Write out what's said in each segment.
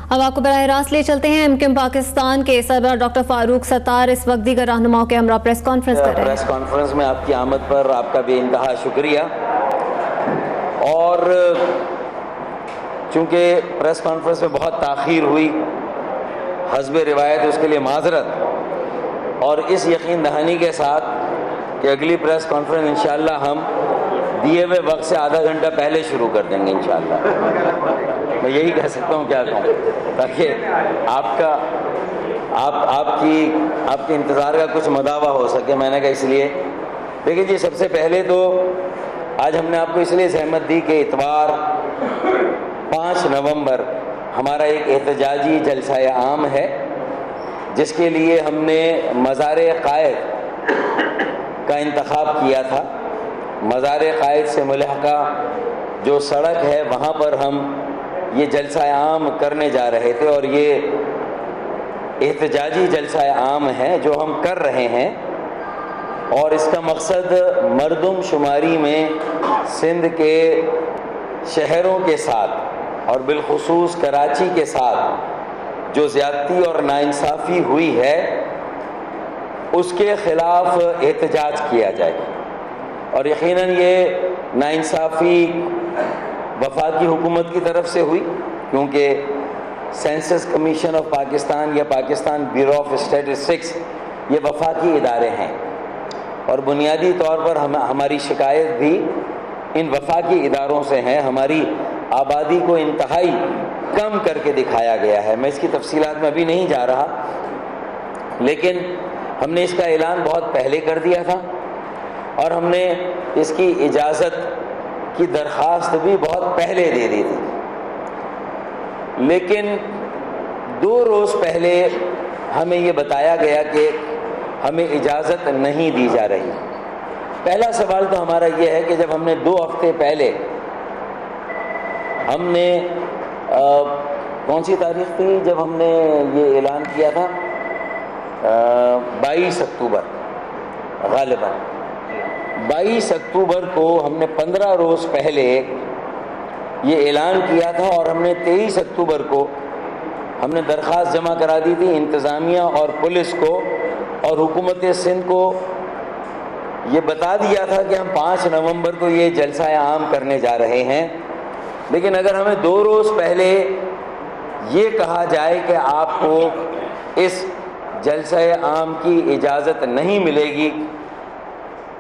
اب آپ کو براہ راست لے چلتے ہیں۔ MKM پاکستان کے سربراہ ڈاکٹر فاروق ستار اس وقت دیگر رہنماؤں کے ہمراہ پریس کانفرنس کر رہے ہیں۔ پریس کانفرنس میں آپ کی آمد پر آپ کا بے انتہا شکریہ، اور چونکہ پریس کانفرنس میں بہت تاخیر ہوئی، حسب روایت اس کے لیے معذرت، اور اس یقین دہانی کے ساتھ کہ اگلی پریس کانفرنس انشاءاللہ ہم دیے ہوئے وقت سے آدھا گھنٹہ پہلے شروع کر دیں گے انشاءاللہ۔ میں یہی کہہ سکتا ہوں، کیا کہوں، تاکہ آپ کے انتظار کا کچھ مداوع ہو سکے۔ میں نے کہا اس لیے دیکھیں جی، سب سے پہلے تو آج ہم نے آپ کو اس لیے زحمت دی کہ اتوار 5 نومبر ہمارا ایک احتجاجی جلسہ عام ہے، جس کے لیے ہم نے مزار قائد کا انتخاب کیا تھا۔ مزار قائد سے ملحقہ جو سڑک ہے وہاں پر ہم یہ جلسہ عام کرنے جا رہے تھے، اور یہ احتجاجی جلسہ عام ہے جو ہم کر رہے ہیں، اور اس کا مقصد مردم شماری میں سندھ کے شہروں کے ساتھ اور بالخصوص کراچی کے ساتھ جو زیادتی اور ناانصافی ہوئی ہے اس کے خلاف احتجاج کیا جائے، اور یقیناً یہ ناانصافی وفاقی حکومت کی طرف سے ہوئی، کیونکہ سینسس کمیشن آف پاکستان یا پاکستان بیورو آف اسٹیٹسٹکس یہ وفاقی ادارے ہیں، اور بنیادی طور پر ہماری شکایت بھی ان وفاقی اداروں سے ہے۔ ہماری آبادی کو انتہائی کم کر کے دکھایا گیا ہے۔ میں اس کی تفصیلات میں ابھی نہیں جا رہا، لیکن ہم نے اس کا اعلان بہت پہلے کر دیا تھا، اور ہم نے اس کی اجازت کی درخواست بھی بہت پہلے دے دی تھی، لیکن 2 روز پہلے ہمیں یہ بتایا گیا کہ ہمیں اجازت نہیں دی جا رہی۔ پہلا سوال تو ہمارا یہ ہے کہ جب ہم نے 2 ہفتے پہلے ہم نے کون سی تاریخ تھی جب ہم نے یہ اعلان کیا تھا؟ 22 اکتوبر، غالباً 22 اکتوبر کو ہم نے 15 روز پہلے یہ اعلان کیا تھا، اور ہم نے 23 اکتوبر کو ہم نے درخواست جمع کرا دی تھی انتظامیہ اور پولیس کو، اور حکومت سندھ کو یہ بتا دیا تھا کہ ہم 5 نومبر کو یہ جلسہ عام کرنے جا رہے ہیں۔ لیکن اگر ہمیں 2 روز پہلے یہ کہا جائے کہ آپ کو اس جلسہ عام کی اجازت نہیں ملے گی،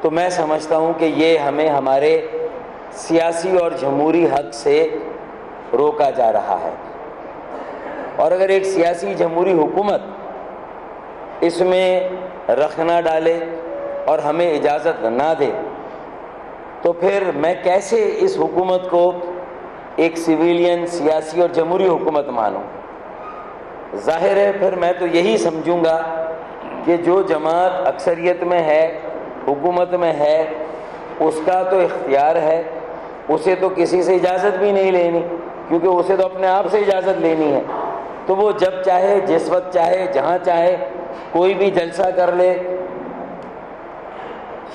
تو میں سمجھتا ہوں کہ یہ ہمیں ہمارے سیاسی اور جمہوری حق سے روکا جا رہا ہے، اور اگر ایک سیاسی جمہوری حکومت اس میں رخ نہ ڈالے اور ہمیں اجازت نہ دے، تو پھر میں کیسے اس حکومت کو ایک سویلین سیاسی اور جمہوری حکومت مانوں؟ ظاہر ہے پھر میں تو یہی سمجھوں گا کہ جو جماعت اکثریت میں ہے، حکومت میں ہے، اس کا تو اختیار ہے، اسے تو کسی سے اجازت بھی نہیں لینی، کیونکہ اسے تو اپنے آپ سے اجازت لینی ہے، تو وہ جب چاہے، جس وقت چاہے، جہاں چاہے کوئی بھی جلسہ کر لے،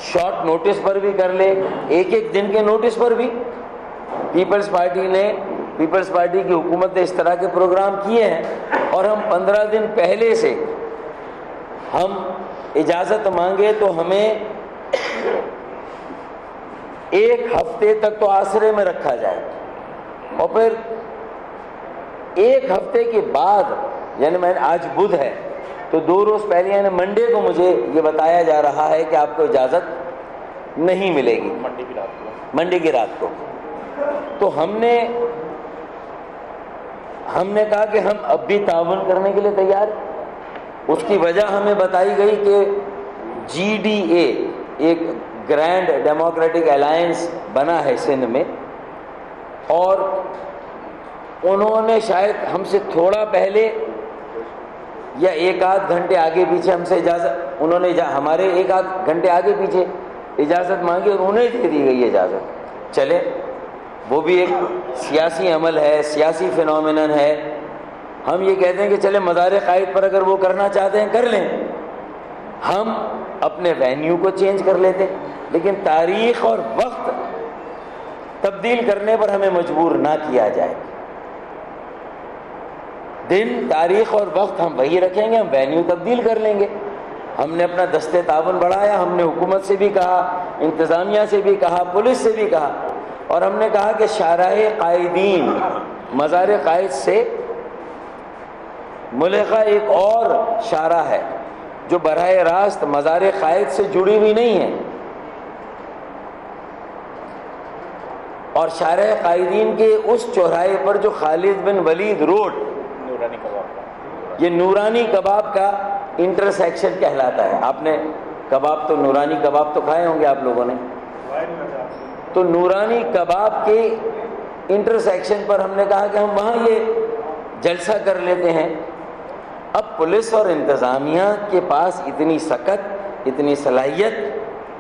شارٹ نوٹس پر بھی کر لے، ایک دن کے نوٹس پر بھی۔ پیپلز پارٹی کی حکومت نے اس طرح کے پروگرام کیے ہیں، اور ہم 15 دن پہلے سے ہم اجازت مانگے تو ہمیں 1 ہفتے تک تو آسرے میں رکھا جائے، اور پھر 1 ہفتے کے بعد، یعنی آج بدھ ہے تو 2 روز پہلے یعنی منڈے کو مجھے یہ بتایا جا رہا ہے کہ آپ کو اجازت نہیں ملے گی، منڈے کی رات کو۔ تو ہم نے کہا کہ ہم اب بھی تعاون کرنے کے لیے تیار ہیں۔ اس کی وجہ ہمیں بتائی گئی کہ GDA ایک گرینڈ ڈیموکریٹک الائنس بنا ہے سندھ میں، اور انہوں نے شاید ہم سے تھوڑا پہلے یا 1-8 گھنٹے آگے پیچھے ہم سے اجازت، انہوں نے ہمارے 1-8 گھنٹے آگے پیچھے اجازت مانگی، اور انہیں دے دی گئی اجازت۔ چلے، وہ بھی ایک سیاسی عمل ہے، سیاسی فینومینن ہے۔ ہم یہ کہتے ہیں کہ چلے مزار قائد پر اگر وہ کرنا چاہتے ہیں کر لیں، ہم اپنے وینیو کو چینج کر لیتے، لیکن تاریخ اور وقت تبدیل کرنے پر ہمیں مجبور نہ کیا جائے۔ دن تاریخ اور وقت ہم وہی رکھیں گے، ہم وینیو تبدیل کر لیں گے۔ ہم نے اپنا دستے تعاون بڑھایا، ہم نے حکومت سے بھی کہا، انتظامیہ سے بھی کہا، پولیس سے بھی کہا، اور ہم نے کہا کہ شارع قائدین مزار قائد سے ملحقہ ایک اور شارع ہے جو براہ راست مزار قائد سے جڑی ہوئی نہیں ہے، اور شارع قائدین کے اس چوراہے پر جو خالد بن ولید روڈ، یہ نورانی کباب کا انٹرسیکشن کہلاتا ہے۔ آپ نے کباب تو نورانی کباب تو کھائے ہوں گے آپ لوگوں نے، تو نورانی کباب کے انٹرسیکشن پر ہم نے کہا کہ ہم وہاں یہ جلسہ کر لیتے ہیں۔ اب پولیس اور انتظامیہ کے پاس اتنی سکت، اتنی صلاحیت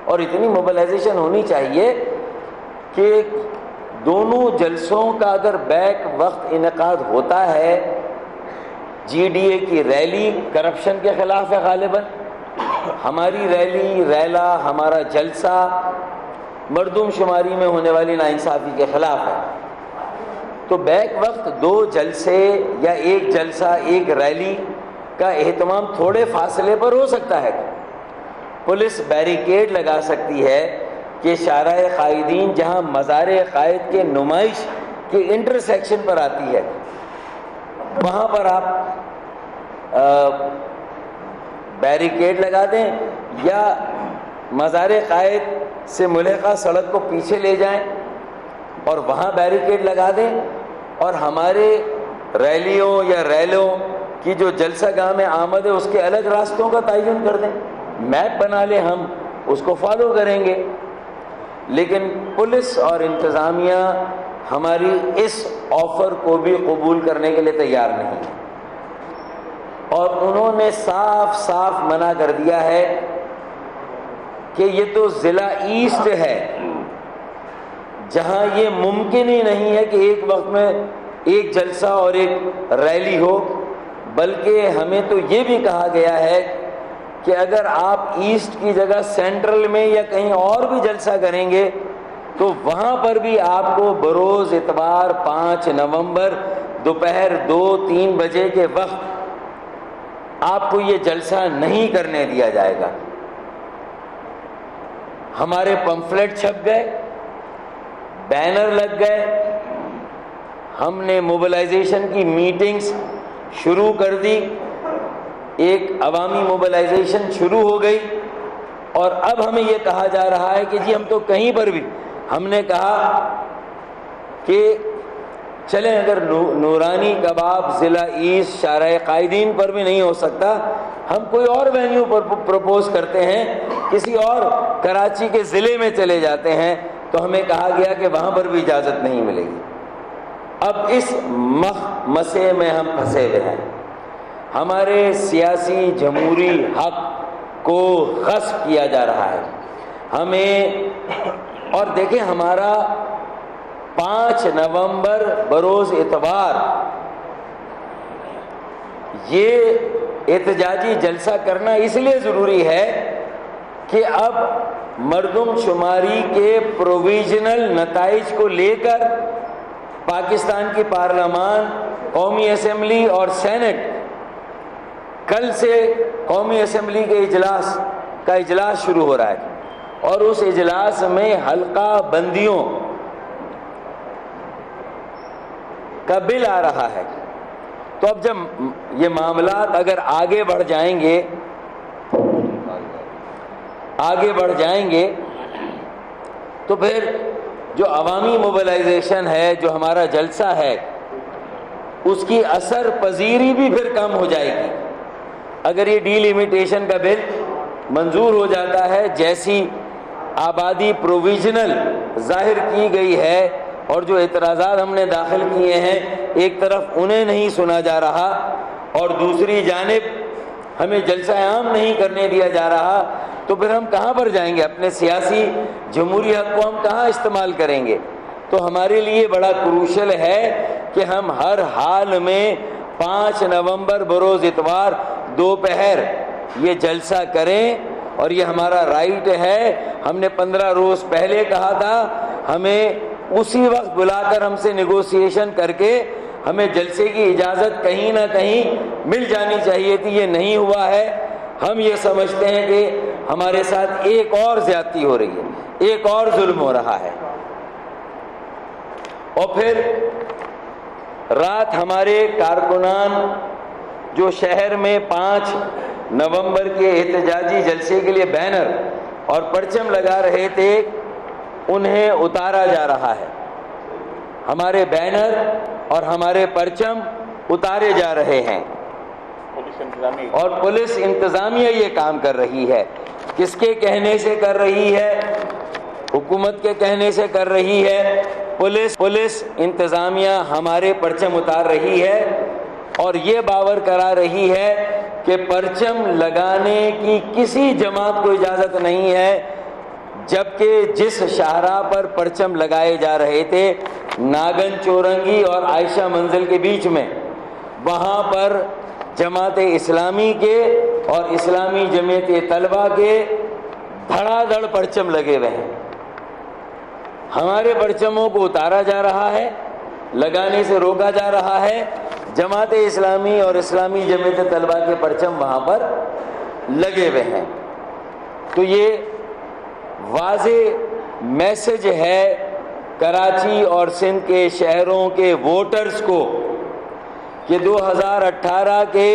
اور اتنی موبلائزیشن ہونی چاہیے کہ دونوں جلسوں کا اگر بیک وقت انعقاد ہوتا ہے، جی ڈی اے کی ریلی کرپشن کے خلاف ہے غالباً، ہماری ریلی ریلا ہمارا جلسہ مردم شماری میں ہونے والی ناانصافی کے خلاف ہے، تو بیک وقت دو جلسے یا ایک جلسہ ایک ریلی کا اہتمام تھوڑے فاصلے پر ہو سکتا ہے۔ پولیس بیریکیڈ لگا سکتی ہے کہ شارع قائدین جہاں مزار قائد کے نمائش کے انٹرسیکشن پر آتی ہے وہاں پر آپ بیریکیڈ لگا دیں، یا مزار قائد سے ملحقہ سڑک کو پیچھے لے جائیں اور وہاں بیریکیڈ لگا دیں، اور ہمارے ریلیوں یا ریلوں کی جو جلسہ گاہ میں آمد ہے اس کے الگ راستوں کا تعین کر دیں، میپ بنا لیں، ہم اس کو فالو کریں گے۔ لیکن پولیس اور انتظامیہ ہماری اس آفر کو بھی قبول کرنے کے لیے تیار نہیں ہے، اور انہوں نے صاف صاف منع کر دیا ہے کہ یہ تو ضلع ایسٹ ہے جہاں یہ ممکن ہی نہیں ہے کہ ایک وقت میں ایک جلسہ اور ایک ریلی ہو، بلکہ ہمیں تو یہ بھی کہا گیا ہے کہ اگر آپ ایسٹ کی جگہ سینٹرل میں یا کہیں اور بھی جلسہ کریں گے تو وہاں پر بھی آپ کو بروز اتوار 5 نومبر دوپہر 2-3 بجے کے وقت آپ کو یہ جلسہ نہیں کرنے دیا جائے گا۔ ہمارے پمفلٹ چھپ گئے، بینر لگ گئے، ہم نے موبلائزیشن کی میٹنگز شروع کر دی، ایک عوامی موبلائزیشن شروع ہو گئی، اور اب ہمیں یہ کہا جا رہا ہے کہ جی ہم تو کہیں پر بھی، ہم نے کہا کہ چلیں اگر نورانی کباب ضلع ایسٹ شارع قائدین پر بھی نہیں ہو سکتا، ہم کوئی اور وینیو پر پروپوز کرتے ہیں، کسی اور کراچی کے ضلع میں چلے جاتے ہیں، تو ہمیں کہا گیا کہ وہاں پر بھی اجازت نہیں ملے گی۔ اب اس مسئلے میں ہم پھنسے ہوئے ہیں، ہمارے سیاسی جمہوری حق کو غصب کیا جا رہا ہے ہمیں، اور دیکھیں ہمارا 5 نومبر بروز اتوار یہ احتجاجی جلسہ کرنا اس لیے ضروری ہے کہ اب مردم شماری کے پروویژنل نتائج کو لے کر پاکستان کی پارلیمان، قومی اسمبلی اور سینٹ کل سے قومی اسمبلی کے اجلاس شروع ہو رہا ہے، اور اس اجلاس میں حلقہ بندیوں کا بل آ رہا ہے۔ تو اب جب یہ معاملات اگر آگے بڑھ جائیں گے تو پھر جو عوامی موبلائزیشن ہے، جو ہمارا جلسہ ہے، اس کی اثر پذیری بھی پھر کم ہو جائے گی۔ اگر یہ ڈی لیمیٹیشن کا بل منظور ہو جاتا ہے، جیسی آبادی پروویژنل ظاہر کی گئی ہے اور جو اعتراضات ہم نے داخل کیے ہیں، ایک طرف انہیں نہیں سنا جا رہا اور دوسری جانب ہمیں جلسہ عام نہیں کرنے دیا جا رہا، تو پھر ہم کہاں پر جائیں گے؟ اپنے سیاسی جمہوری حق کو ہم کہاں استعمال کریں گے؟ تو ہمارے لیے بڑا کروشل ہے کہ ہم ہر حال میں 5 نومبر بروز اتوار دوپہر یہ جلسہ کریں، اور یہ ہمارا رائٹ ہے۔ ہم نے 15 روز پہلے کہا تھا، ہمیں اسی وقت بلا کر ہم سے نیگوسیشن کر کے ہمیں جلسے کی اجازت کہیں نہ کہیں مل جانی چاہیے تھی، یہ نہیں ہوا ہے۔ ہم یہ سمجھتے ہیں کہ ہمارے ساتھ ایک اور زیادتی ہو رہی ہے، ایک اور ظلم ہو رہا ہے۔ اور پھر رات ہمارے کارکنان جو شہر میں 5 نومبر کے احتجاجی جلسے کے لیے بینر اور پرچم لگا رہے تھے، انہیں اتارا جا رہا ہے۔ ہمارے بینر اور ہمارے پرچم اتارے جا رہے ہیں، اور پولیس انتظامیہ یہ کام کر رہی ہے۔ کس کے کہنے سے کر رہی ہے؟ حکومت کے کہنے سے کر رہی ہے۔ پولیس انتظامیہ ہمارے پرچم اتار رہی ہے اور یہ باور کرا رہی ہے کہ پرچم لگانے کی کسی جماعت کو اجازت نہیں ہے، جبکہ جس شاہراہ پر پرچم لگائے جا رہے تھے ناگن چورنگی اور عائشہ منزل کے بیچ میں، وہاں پر جماعت اسلامی کے اور اسلامی جمعیت طلبہ کے دھڑا دھڑ پرچم لگے ہوئے ہیں۔ ہمارے پرچموں کو اتارا جا رہا ہے، لگانے سے روکا جا رہا ہے، جماعت اسلامی اور اسلامی جمعیت طلبہ کے پرچم وہاں پر لگے ہوئے ہیں۔ تو یہ واضح میسج ہے کراچی اور سندھ کے شہروں کے ووٹرز کو کہ 2018 کے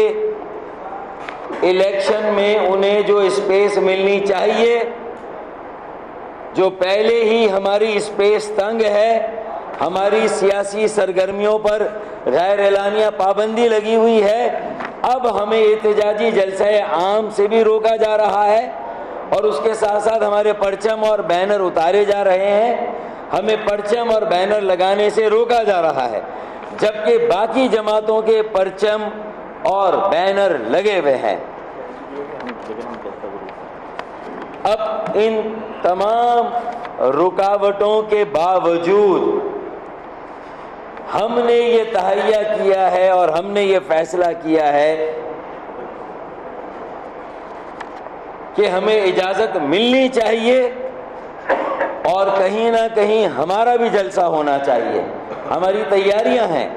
الیکشن میں انہیں جو اسپیس ملنی چاہیے، جو پہلے ہی ہماری اسپیس تنگ ہے، ہماری سیاسی سرگرمیوں پر غیر اعلانیہ پابندی لگی ہوئی ہے، اب ہمیں احتجاجی جلسہ عام سے بھی روکا جا رہا ہے، اور اس کے ساتھ ساتھ ہمارے پرچم اور بینر اتارے جا رہے ہیں، ہمیں پرچم اور بینر لگانے سے روکا جا رہا ہے، جبکہ باقی جماعتوں کے پرچم اور بینر لگے ہوئے ہیں۔ اب ان تمام رکاوٹوں کے باوجود ہم نے یہ تہیہ کیا ہے اور ہم نے یہ فیصلہ کیا ہے کہ ہمیں اجازت ملنی چاہیے اور کہیں نہ کہیں ہمارا بھی جلسہ ہونا چاہیے۔ ہماری تیاریاں ہیں،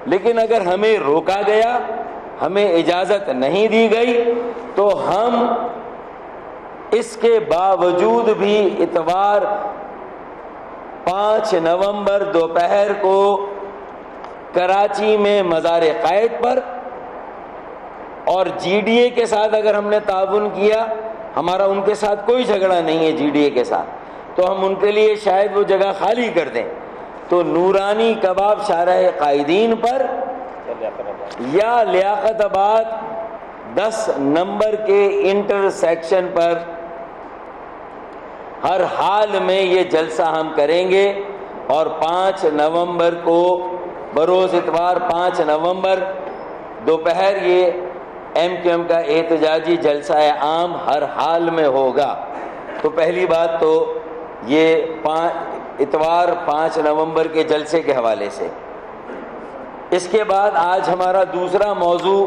لیکن اگر ہمیں روکا گیا، ہمیں اجازت نہیں دی گئی، تو ہم اس کے باوجود بھی اتوار 5 نومبر دوپہر کو کراچی میں مزار قائد پر اور جی ڈی اے کے ساتھ اگر ہم نے تعاون کیا، ہمارا ان کے ساتھ کوئی جھگڑا نہیں ہے جی ڈی اے کے ساتھ، تو ہم ان کے لیے شاید وہ جگہ خالی کر دیں، تو نورانی کباب شارع قائدین پر یا لیاقت آباد 10 نمبر کے انٹرسیکشن پر ہر حال میں یہ جلسہ ہم کریں گے، اور 5 نومبر کو بروز اتوار 5 نومبر دوپہر یہ ایم کیو ایم کا احتجاجی جلسہ عام ہر حال میں ہوگا۔ تو پہلی بات تو یہ اتوار 5 نومبر کے جلسے کے حوالے سے۔ اس کے بعد آج ہمارا دوسرا موضوع،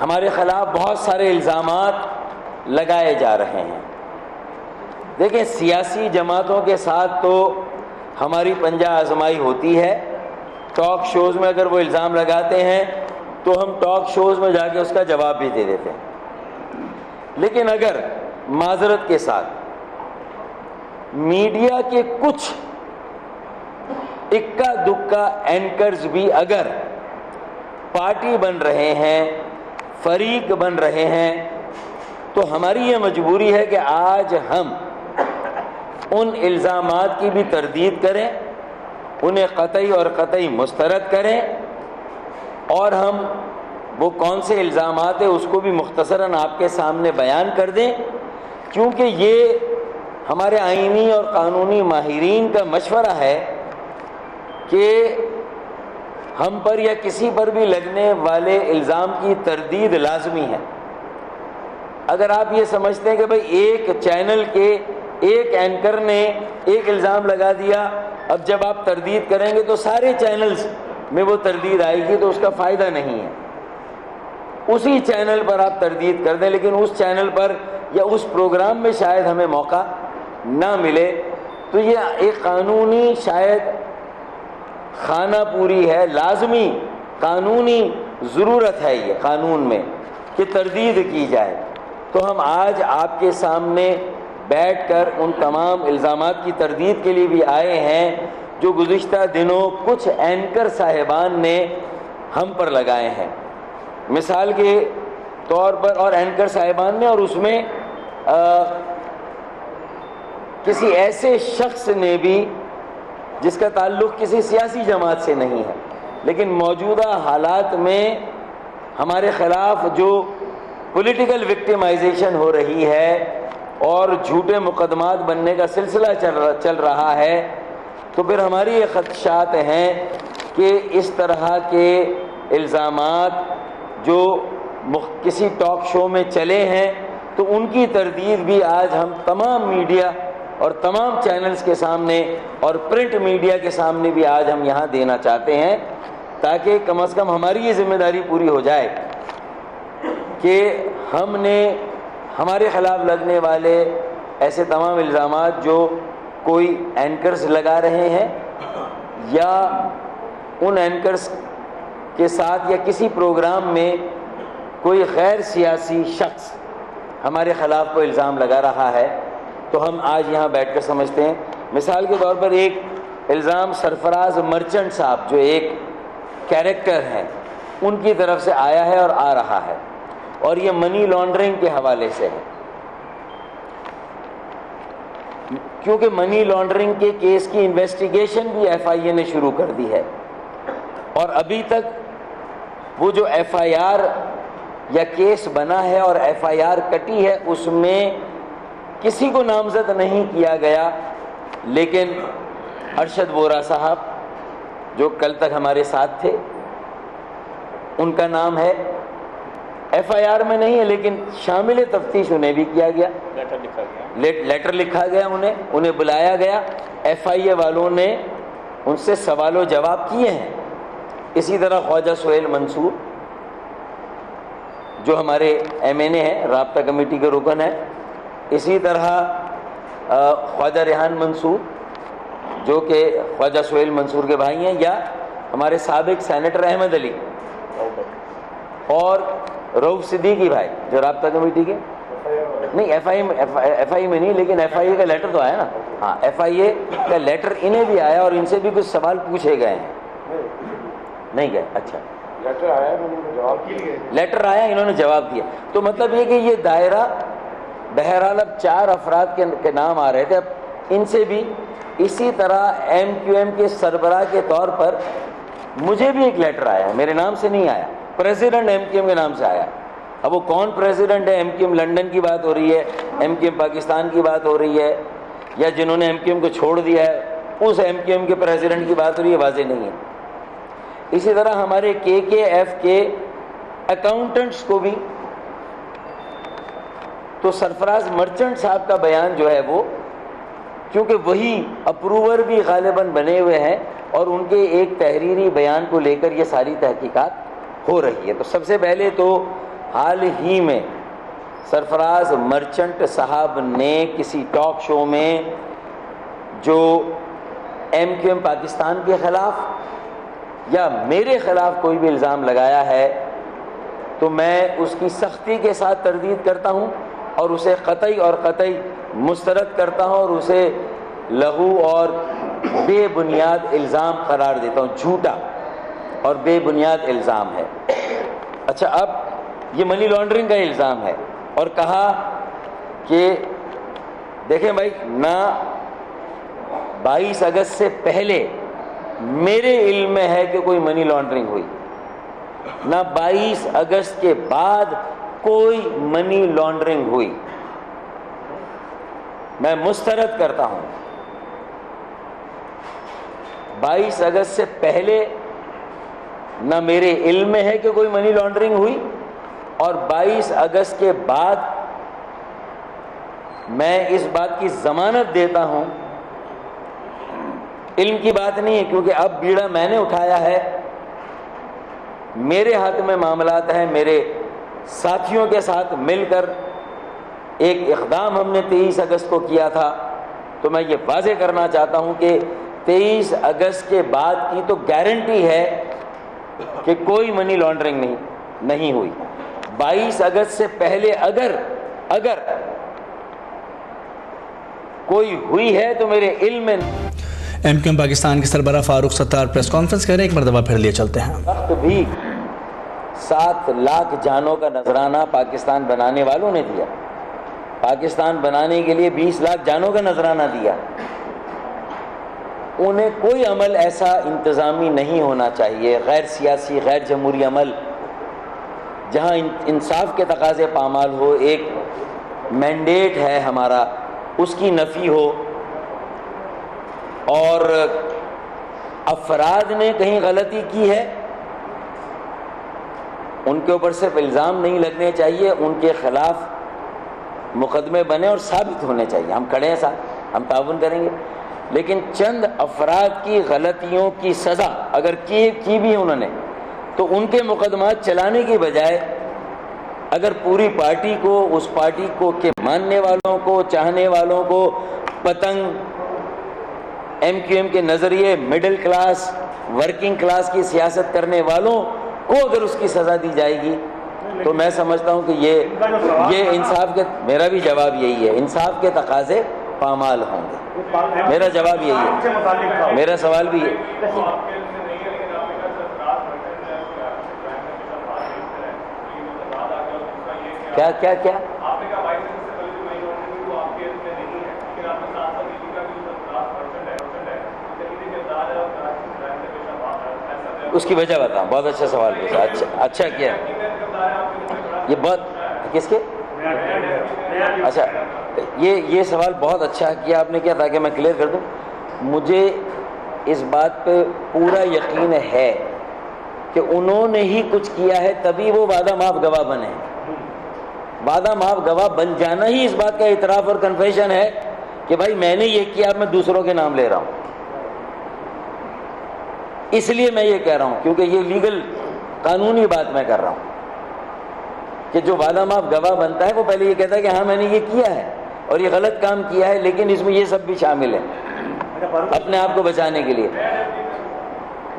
ہمارے خلاف بہت سارے الزامات لگائے جا رہے ہیں۔ دیکھیں، سیاسی جماعتوں کے ساتھ تو ہماری پنجہ آزمائی ہوتی ہے، ٹاک شوز میں اگر وہ الزام لگاتے ہیں تو ہم ٹاک شوز میں جا کے اس کا جواب بھی دے دیتے ہیں، لیکن اگر معذرت کے ساتھ میڈیا کے کچھ اکا دکا اینکرز بھی اگر پارٹی بن رہے ہیں، فریق بن رہے ہیں، تو ہماری یہ مجبوری ہے کہ آج ہم ان الزامات کی بھی تردید کریں، انہیں قطعی اور قطعی مسترد کریں، اور ہم وہ کون سے الزامات ہیں اس کو بھی مختصراً آپ کے سامنے بیان کر دیں، کیونکہ یہ ہمارے آئینی اور قانونی ماہرین کا مشورہ ہے کہ ہم پر یا کسی پر بھی لگنے والے الزام کی تردید لازمی ہے۔ اگر آپ یہ سمجھتے ہیں کہ بھئی ایک چینل کے ایک اینکر نے ایک الزام لگا دیا، اب جب آپ تردید کریں گے تو سارے چینلز میں وہ تردید آئے گی، تو اس کا فائدہ نہیں ہے۔ اسی چینل پر آپ تردید کر دیں، لیکن اس چینل پر یا اس پروگرام میں شاید ہمیں موقع نہ ملے، تو یہ ایک قانونی شاید خانہ پوری ہے، لازمی قانونی ضرورت ہے یہ قانون میں کہ تردید کی جائے۔ تو ہم آج آپ کے سامنے بیٹھ کر ان تمام الزامات کی تردید کے لیے بھی آئے ہیں جو گزشتہ دنوں کچھ اینکر صاحبان نے ہم پر لگائے ہیں۔ مثال کے طور پر، اور اینکر صاحبان نے، اور اس میں کسی ایسے شخص نے بھی جس کا تعلق کسی سیاسی جماعت سے نہیں ہے، لیکن موجودہ حالات میں ہمارے خلاف جو پولیٹیکل وکٹمائزیشن ہو رہی ہے اور جھوٹے مقدمات بننے کا سلسلہ چل رہا ہے، تو پھر ہماری یہ خدشات ہیں کہ اس طرح کے الزامات جو کسی ٹاک شو میں چلے ہیں تو ان کی تردید بھی آج ہم تمام میڈیا اور تمام چینلز کے سامنے اور پرنٹ میڈیا کے سامنے بھی آج ہم یہاں دینا چاہتے ہیں، تاکہ کم از کم ہماری یہ ذمہ داری پوری ہو جائے کہ ہم نے ہمارے خلاف لگنے والے ایسے تمام الزامات جو کوئی اینکرز لگا رہے ہیں یا ان اینکرز کے ساتھ یا کسی پروگرام میں کوئی غیر سیاسی شخص ہمارے خلاف کوئی الزام لگا رہا ہے، تو ہم آج یہاں بیٹھ کر سمجھتے ہیں۔ مثال کے طور پر ایک الزام سرفراز مرچنٹ صاحب جو ایک کیریکٹر ہیں ان کی طرف سے آیا ہے اور آ رہا ہے، اور یہ منی لانڈرنگ کے حوالے سے ہے، کیونکہ منی لانڈرنگ کے کیس کی انویسٹیگیشن بھی ایف آئی اے نے شروع کر دی ہے، اور ابھی تک وہ جو ایف آئی آر یا کیس بنا ہے اور ایف آئی آر کٹی ہے اس میں کسی کو نامزد نہیں کیا گیا، لیکن ارشد وورا صاحب جو کل تک ہمارے ساتھ تھے ان کا نام ہے، ایف آئی آر میں نہیں ہے لیکن شامل تفتیش انہیں بھی کیا گیا، لیٹر لکھا گیا، انہیں بلایا گیا، ایف آئی اے والوں نے ان سے سوال و جواب کیے ہیں۔ اسی طرح خواجہ سہیل منصور جو ہمارے ایم این اے ہیں، رابطہ کمیٹی کے رکن ہیں، اسی طرح خواجہ ریحان منصور جو کہ خواجہ سہیل منصور کے بھائی ہیں، یا ہمارے سابق سینیٹر احمد علی اور رؤف صدیقی بھائی جو رابطہ کمیٹی کے نہیں، ایف آئی میں نہیں، لیکن ایف آئی اے کا لیٹر تو آیا نا، ہاں ایف آئی اے کا لیٹر انہیں بھی آیا اور ان سے بھی کچھ سوال پوچھے گئے ہیں، نہیں گئے، اچھا لیٹر آیا انہوں نے جواب دیا۔ تو مطلب یہ کہ یہ دائرہ بہرحال اب 4 افراد کے نام آ رہے تھے، اب ان سے بھی اسی طرح ایم کیو ایم کے سربراہ کے طور پر مجھے بھی ایک لیٹر آیا ہے، میرے نام سے نہیں آیا، پریزیڈنٹ ایم کیو ایم کے نام سے آیا۔ اب وہ کون پریزیڈنٹ ہے، ایم کیو ایم لنڈن کی بات ہو رہی ہے، ایم کیو ایم پاکستان کی بات ہو رہی ہے، یا جنہوں نے ایم کیو ایم کو چھوڑ دیا ہے اس ایم کیو ایم کے پریزیڈنٹ کی بات ہو رہی ہے، واضح نہیں ہے۔ اسی طرح ہمارے کے ایف کے اکاؤنٹنٹس کو بھی، تو سرفراز مرچنٹ صاحب کا بیان جو ہے وہ، کیونکہ وہی اپروور بھی غالباً بنے ہوئے ہیں اور ان کے ایک تحریری بیان کو لے کر یہ ساری تحقیقات ہو رہی ہے۔ تو سب سے پہلے تو حال ہی میں سرفراز مرچنٹ صاحب نے کسی ٹاک شو میں جو ایم کیو ایم پاکستان کے خلاف یا میرے خلاف کوئی بھی الزام لگایا ہے تو میں اس کی سختی کے ساتھ تردید کرتا ہوں اور اسے قطعی اور قطعی مسترد کرتا ہوں اور اسے لغو اور بے بنیاد الزام قرار دیتا ہوں، جھوٹا اور بے بنیاد الزام ہے۔ اچھا، اب یہ منی لانڈرنگ کا الزام ہے، اور کہا کہ دیکھیں بھائی، نہ 22 اگست سے پہلے میرے علم میں ہے کہ کوئی منی لانڈرنگ ہوئی، نہ 22 اگست کے بعد کوئی منی لانڈرنگ ہوئی، میں مسترد کرتا ہوں۔ 22 اگست سے پہلے نہ میرے علم میں ہے کہ کوئی منی لانڈرنگ ہوئی، اور 22 اگست کے بعد میں اس بات کی ضمانت دیتا ہوں، علم کی بات نہیں ہے کیونکہ اب بیڑا میں نے اٹھایا ہے، میرے ہاتھ میں معاملات ہیں، میرے ساتھیوں کے ساتھ مل کر ایک اقدام ہم نے 23 اگست کو کیا تھا تو میں یہ واضح کرنا چاہتا ہوں کہ 23 اگست کے بعد کی تو گارنٹی ہے کہ کوئی منی لانڈرنگ نہیں ہوئی. 22 اگست سے پہلے اگر کوئی ہوئی ہے تو میرے علم میں. ایم کیو ایم پاکستان کے سربراہ فاروق ستار پریس کانفرنس کر رہے ہیں. ایک مرتبہ پھر لیے چلتے ہیں. وقت بھی 7 لاکھ جانوں کا نذرانہ پاکستان بنانے والوں نے دیا. پاکستان بنانے کے لیے 20 لاکھ جانوں کا نذرانہ دیا. انہیں کوئی عمل ایسا انتظامی نہیں ہونا چاہیے، غیر سیاسی، غیر جمہوری عمل، جہاں انصاف کے تقاضے پامال ہو، ایک مینڈیٹ ہے ہمارا، اس کی نفی ہو، اور افراد نے کہیں غلطی کی ہے ان کے اوپر صرف الزام نہیں لگنے چاہیے، ان کے خلاف مقدمے بنے اور ثابت ہونے چاہیے. ہم کھڑے ہیں ساتھ، ہم تعاون کریں گے، لیکن چند افراد کی غلطیوں کی سزا اگر کی بھی انہوں نے تو ان کے مقدمات چلانے کی بجائے اگر پوری پارٹی کو، اس پارٹی کو کے ماننے والوں کو، چاہنے والوں کو، پتنگ ایم کیو ایم کے نظریے مڈل کلاس، ورکنگ کلاس کی سیاست کرنے والوں کو اگر اس کی سزا دی جائے گی تو میں سمجھتا ہوں کہ یہ انصاف کے، میرا بھی جواب یہی ہے، انصاف کے تقاضے پامال ہوں گے. میرا جواب یہی ہے، میرا سوال بھی ہے. کیا اس کی وجہ بتاؤں. بہت اچھا سوال پوچھا، اچھا کیا یہ بہت کس کے اچھا یہ سوال بہت اچھا کیا آپ نے کیا، تاکہ میں کلیئر کر دوں. مجھے اس بات پہ پورا یقین ہے کہ انہوں نے ہی کچھ کیا ہے تبھی وہ وعدہ معاف گواہ بنے. وعدہ معاف گواہ بن جانا ہی اس بات کا اعتراف اور کنفیشن ہے کہ بھائی میں نے یہ کیا، اب میں دوسروں کے نام لے رہا ہوں. اس لیے میں یہ کہہ رہا ہوں کیونکہ یہ لیگل قانونی بات میں کر رہا ہوں کہ جو وعدہ معاف گواہ بنتا ہے وہ پہلے یہ کہتا ہے کہ ہاں میں نے یہ کیا ہے اور یہ غلط کام کیا ہے، لیکن اس میں یہ سب بھی شامل ہے اپنے آپ کو بچانے کے لیے.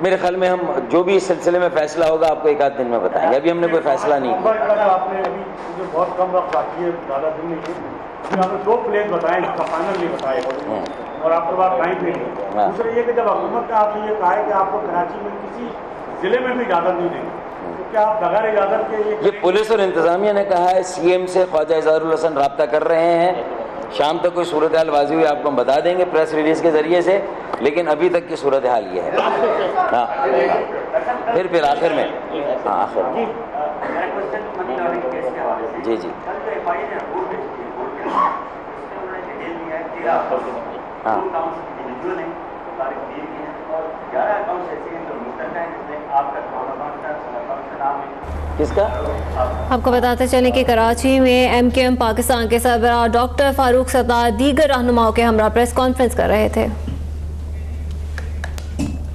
میرے خیال میں ہم جو بھی اس سلسلے میں فیصلہ ہوگا آپ کو 1 آدھ دن میں بتائیں گے. ابھی ہم نے کوئی فیصلہ نہیں کیا. آپ نے ابھی بہت کم وقت باقی ہے، زیادہ دن نہیں، آپ نے 2 پلیس بتائے جس کا فائنل نہیں بتایا اور آپ کے بعد ٹائم بھی نہیں. دوسرا یہ کہ جب حکومت نے آپ سے یہ کہا ہے کہ آپ کو کراچی میں کسی ضلع میں بھی اجازت نہیں دیں گے، تو کیا آپ بغیر اجازت کے یہ پولیس اور انتظامیہ نے کہا ہے. سی ایم سے خواجہ اظہار الحسن رابطہ کر رہے ہیں، شام تک کوئی صورتحال واضح ہوئی آپ کو ہم بتا دیں گے پریس ریلیز کے ذریعے سے، لیکن ابھی تک کی صورتحال یہ ہے. ہاں پھر آخر میں آخر میں جی ہاں کس کا؟ آپ کو بتاتے چلیں کہ کراچی میں ایم کیو ایم پاکستان کے سربراہ ڈاکٹر فاروق ستار دیگر رہنماؤں کے ہمراہ پریس کانفرنس کر رہے تھے.